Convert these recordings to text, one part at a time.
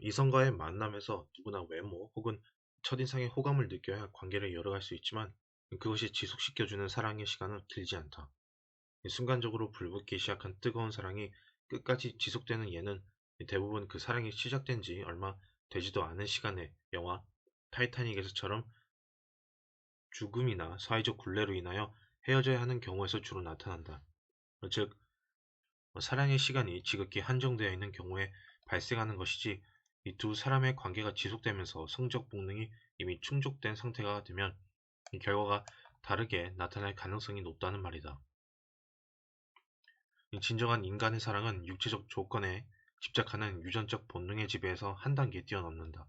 이성과의 만남에서 누구나 외모 혹은 첫인상의 호감을 느껴야 관계를 이어갈 수 있지만 그것이 지속시켜주는 사랑의 시간은 길지 않다. 순간적으로 불붙기 시작한 뜨거운 사랑이 끝까지 지속되는 예는 대부분 그 사랑이 시작된 지 얼마 되지도 않은 시간에 영화 타이타닉에서처럼 죽음이나 사회적 굴레로 인하여 헤어져야 하는 경우에서 주로 나타난다. 즉, 사랑의 시간이 지극히 한정되어 있는 경우에 발생하는 것이지 이 두 사람의 관계가 지속되면서 성적 본능이 이미 충족된 상태가 되면 이 결과가 다르게 나타날 가능성이 높다는 말이다. 진정한 인간의 사랑은 육체적 조건에 집착하는 유전적 본능의 지배에서 한 단계 뛰어넘는다.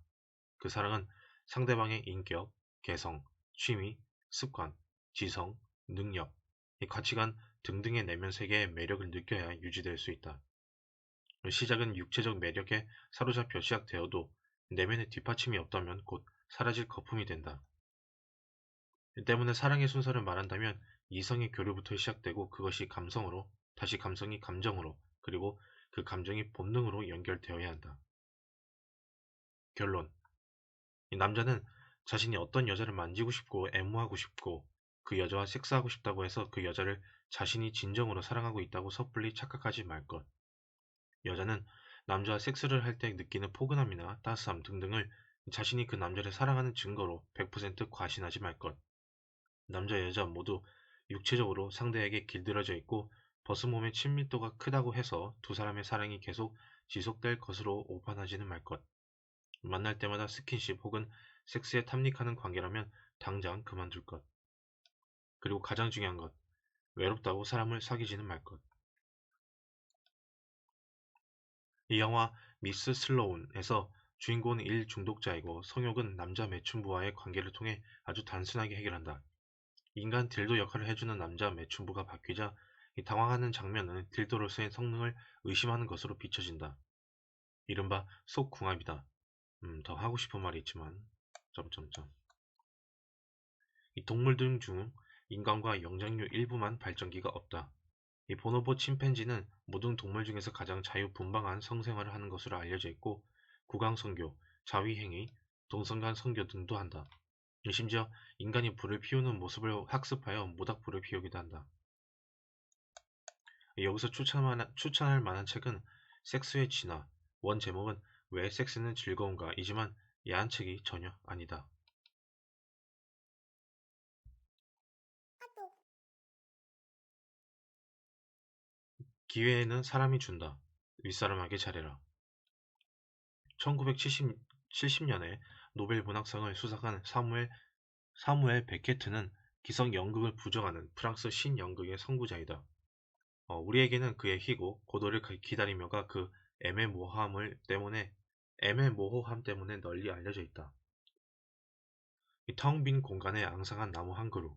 그 사랑은 상대방의 인격, 개성, 취미, 습관, 지성, 능력, 이 가치관 등등의 내면 세계의 매력을 느껴야 유지될 수 있다. 시작은 육체적 매력에 사로잡혀 시작되어도 내면의 뒷받침이 없다면 곧 사라질 거품이 된다. 때문에 사랑의 순서를 말한다면 이성의 교류부터 시작되고 그것이 감성으로, 다시 감성이 감정으로, 그리고 그 감정이 본능으로 연결되어야 한다. 결론. 이 남자는 자신이 어떤 여자를 만지고 싶고 애무하고 싶고 그 여자와 섹스하고 싶다고 해서 그 여자를 자신이 진정으로 사랑하고 있다고 섣불리 착각하지 말 것. 여자는 남자와 섹스를 할 때 느끼는 포근함이나 따스함 등등을 자신이 그 남자를 사랑하는 증거로 100% 과신하지 말 것. 남자 여자 모두 육체적으로 상대에게 길들여져 있고 벗은 몸의 친밀도가 크다고 해서 두 사람의 사랑이 계속 지속될 것으로 오판하지는 말 것. 만날 때마다 스킨십 혹은 섹스에 탐닉하는 관계라면 당장 그만둘 것. 그리고 가장 중요한 것, 외롭다고 사람을 사귀지는 말 것. 이 영화 미스 슬로운에서 주인공은 일 중독자이고 성욕은 남자 매춘부와의 관계를 통해 아주 단순하게 해결한다. 인간 딜도 역할을 해주는 남자 매춘부가 바뀌자 이 당황하는 장면은 딜도로서의 성능을 의심하는 것으로 비춰진다. 이른바 속궁합이다. 더 하고 싶은 말이 있지만 점점점. 이 동물들 중 인간과 영장류 일부만 발전기가 없다. 이 보노보 침팬지는 모든 동물 중에서 가장 자유분방한 성생활을 하는 것으로 알려져 있고 구강성교, 자위행위, 동성간 성교 등도 한다. 심지어 인간이 불을 피우는 모습을 학습하여 모닥불을 피우기도 한다. 여기서 추천할 만한 책은 섹스의 진화, 원 제목은 왜 섹스는 즐거운가 이지만 야한 책이 전혀 아니다. 기회는 사람이 준다. 윗사람에게 잘해라. 1970년에 노벨 문학상을 수상한 사무엘 베케트는 기성 연극을 부정하는 프랑스 신연극의 선구자이다. 우리에게는 그의 희곡, 고도를 기다리며가 그 애매모호함 때문에 널리 알려져 있다. 이 텅 빈 공간에 앙상한 나무 한 그루,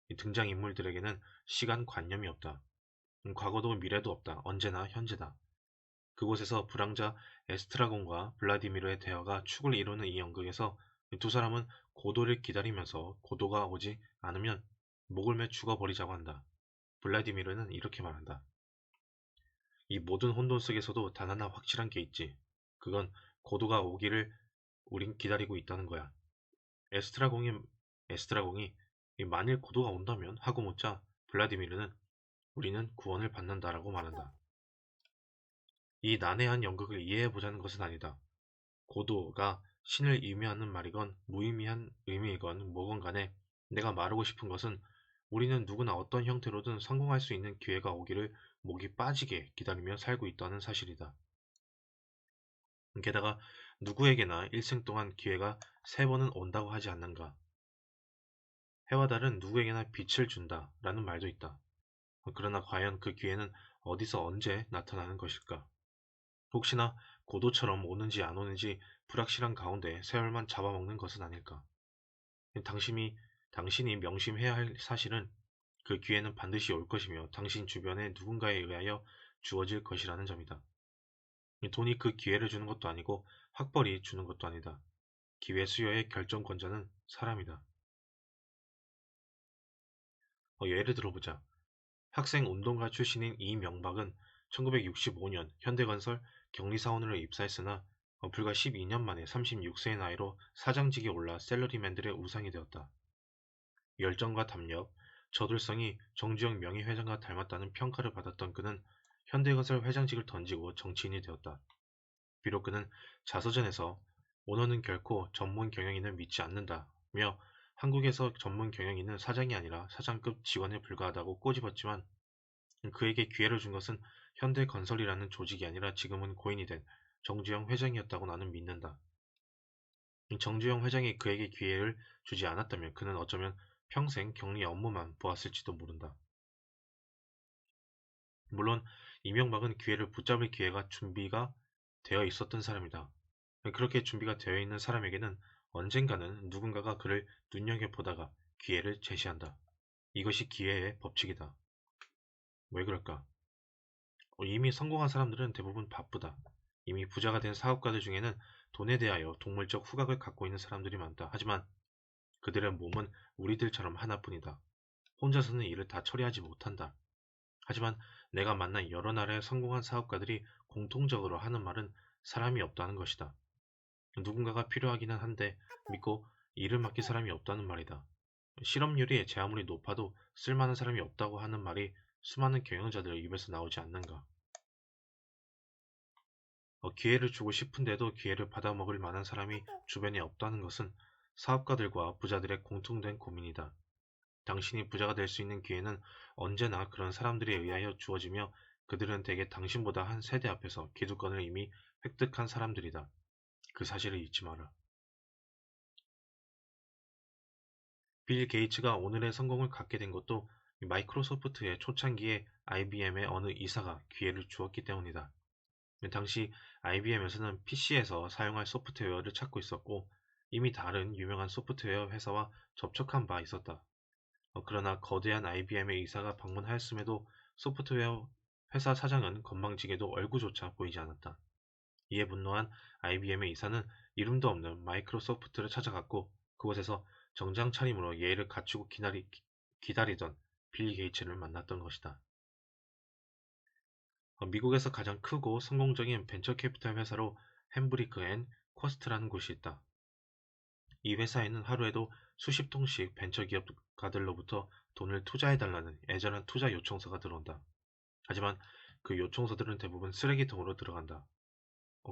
이 등장인물들에게는 시간관념이 없다. 과거도 미래도 없다. 언제나 현재다. 그곳에서 불황자 에스트라곤과 블라디미르의 대화가 축을 이루는 이 연극에서 두 사람은 고도를 기다리면서 고도가 오지 않으면 목을 매 죽어버리자고 한다. 블라디미르는 이렇게 말한다. 이 모든 혼돈 속에서도 단 하나 확실한 게 있지. 그건 고도가 오기를 우린 기다리고 있다는 거야. 에스트라공이 에스트라공이 만일 고도가 온다면 하고 묻자 블라디미르는 우리는 구원을 받는다라고 말한다. 이 난해한 연극을 이해해보자는 것은 아니다. 고도가 신을 의미하는 말이건 무의미한 의미이건 뭐건 간에 내가 말하고 싶은 것은 우리는 누구나 어떤 형태로든 성공할 수 있는 기회가 오기를 목이 빠지게 기다리며 살고 있다는 사실이다. 게다가 누구에게나 일생 동안 기회가 3번은 온다고 하지 않는가. 해와 달은 누구에게나 빛을 준다 라는 말도 있다. 그러나 과연 그 기회는 어디서 언제 나타나는 것일까? 혹시나 고도처럼 오는지 안 오는지 불확실한 가운데 세월만 잡아먹는 것은 아닐까? 당신이 명심해야 할 사실은 그 기회는 반드시 올 것이며 당신 주변의 누군가에 의하여 주어질 것이라는 점이다. 돈이 그 기회를 주는 것도 아니고 학벌이 주는 것도 아니다. 기회 수여의 결정권자는 사람이다. 예를 들어보자. 학생 운동가 출신인 이명박은 1965년 현대건설 경리사원으로 입사했으나 불과 12년 만에 36세의 나이로 사장직에 올라 샐러리맨들의 우상이 되었다. 열정과 담력, 저돌성이 정주영 명예회장과 닮았다는 평가를 받았던 그는 현대건설 회장직을 던지고 정치인이 되었다. 비록 그는 자서전에서 오너는 결코 전문 경영인을 믿지 않는다며 한국에서 전문 경영인은 사장이 아니라 사장급 직원에 불과하다고 꼬집었지만 그에게 기회를 준 것은 현대건설이라는 조직이 아니라 지금은 고인이 된 정주영 회장이었다고 나는 믿는다. 정주영 회장이 그에게 기회를 주지 않았다면 그는 어쩌면 평생 격리 업무만 보았을지도 모른다. 물론 이명박은 기회를 붙잡을 기회가 준비가 되어 있었던 사람이다. 그렇게 준비가 되어 있는 사람에게는 언젠가는 누군가가 그를 눈여겨보다가 기회를 제시한다. 이것이 기회의 법칙이다. 왜 그럴까? 이미 성공한 사람들은 대부분 바쁘다. 이미 부자가 된 사업가들 중에는 돈에 대하여 동물적 후각을 갖고 있는 사람들이 많다. 하지만 그들의 몸은 우리들처럼 하나뿐이다. 혼자서는 일을 다 처리하지 못한다. 하지만 내가 만난 여러 나라의 성공한 사업가들이 공통적으로 하는 말은 사람이 없다는 것이다. 누군가가 필요하기는 한데 믿고 일을 맡길 사람이 없다는 말이다. 실업률이 제 아무리 높아도 쓸만한 사람이 없다고 하는 말이 수많은 경영자들의 입에서 나오지 않는가. 기회를 주고 싶은데도 기회를 받아먹을 만한 사람이 주변에 없다는 것은 사업가들과 부자들의 공통된 고민이다. 당신이 부자가 될 수 있는 기회는 언제나 그런 사람들에 의하여 주어지며 그들은 대개 당신보다 한 세대 앞에서 기득권을 이미 획득한 사람들이다. 그 사실을 잊지 마라. 빌 게이츠가 오늘의 성공을 갖게 된 것도 마이크로소프트의 초창기에 IBM의 어느 이사가 기회를 주었기 때문이다. 당시 IBM에서는 PC에서 사용할 소프트웨어를 찾고 있었고 이미 다른 유명한 소프트웨어 회사와 접촉한 바 있었다. 그러나 거대한 IBM의 이사가 방문하였음에도 소프트웨어 회사 사장은 건방지게도 얼굴조차 보이지 않았다. 이에 분노한 IBM의 이사는 이름도 없는 마이크로소프트를 찾아갔고 그곳에서 정장 차림으로 예의를 갖추고 기다리던 빌 게이츠를 만났던 것이다. 미국에서 가장 크고 성공적인 벤처 캐피탈 회사로 햄브리크 앤 쿼스트라는 곳이 있다. 이 회사에는 하루에도 수십 통씩 벤처기업가들로부터 돈을 투자해달라는 애절한 투자 요청서가 들어온다. 하지만 그 요청서들은 대부분 쓰레기통으로 들어간다.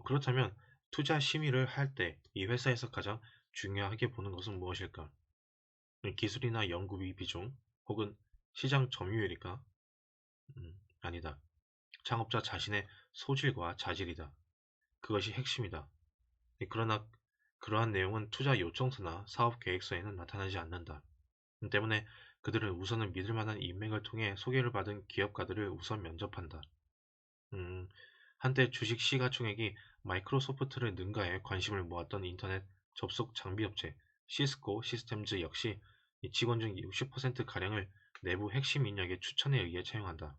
그렇다면 투자 심의를 할 때 이 회사에서 가장 중요하게 보는 것은 무엇일까? 기술이나 연구비 비중 혹은 시장 점유율일까? 아니다. 창업자 자신의 소질과 자질이다. 그것이 핵심이다. 그러나 그러한 내용은 투자 요청서나 사업 계획서에는 나타나지 않는다. 때문에 그들은 우선은 믿을 만한 인맥을 통해 소개를 받은 기업가들을 우선 면접한다. 한때 주식 시가총액이 마이크로소프트를 능가해 관심을 모았던 인터넷 접속 장비업체 시스코 시스템즈 역시 직원 중 60%가량을 내부 핵심 인력의 추천에 의해 채용한다.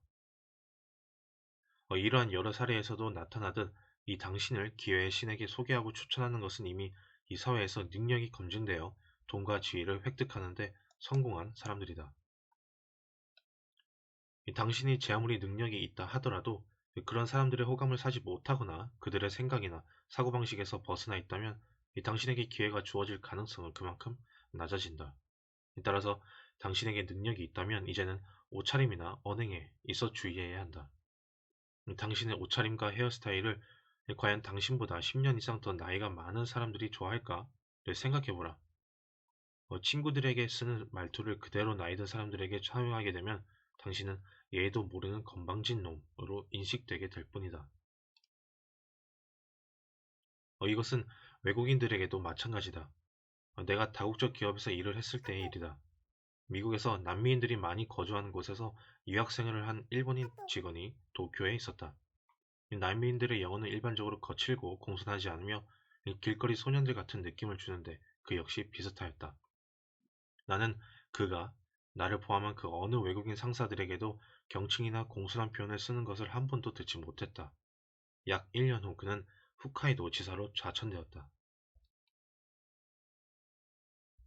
이러한 여러 사례에서도 나타나듯 이 당신을 기회의 신에게 소개하고 추천하는 것은 이미 이 사회에서 능력이 검증되어 돈과 지위를 획득하는 데 성공한 사람들이다. 당신이 제 아무리 능력이 있다 하더라도 그런 사람들의 호감을 사지 못하거나 그들의 생각이나 사고방식에서 벗어나 있다면 당신에게 기회가 주어질 가능성은 그만큼 낮아진다. 따라서 당신에게 능력이 있다면 이제는 옷차림이나 언행에 있어 주의해야 한다. 당신의 옷차림과 헤어스타일을 과연 당신보다 10년 이상 더 나이가 많은 사람들이 좋아할까? 를 생각해보라. 친구들에게 쓰는 말투를 그대로 나이 든 사람들에게 사용하게 되면 당신은 예의도 모르는 건방진 놈으로 인식되게 될 뿐이다. 이것은 외국인들에게도 마찬가지다. 내가 다국적 기업에서 일을 했을 때의 일이다. 미국에서 남미인들이 많이 거주하는 곳에서 유학생활을 한 일본인 직원이 도쿄에 있었다. 남미인들의 영어는 일반적으로 거칠고 공손하지 않으며 길거리 소년들 같은 느낌을 주는데 그 역시 비슷하였다. 나는 그가 나를 포함한 그 어느 외국인 상사들에게도 경칭이나 공손한 표현을 쓰는 것을 한 번도 듣지 못했다. 약 1년 후 그는 홋카이도 지사로 좌천되었다.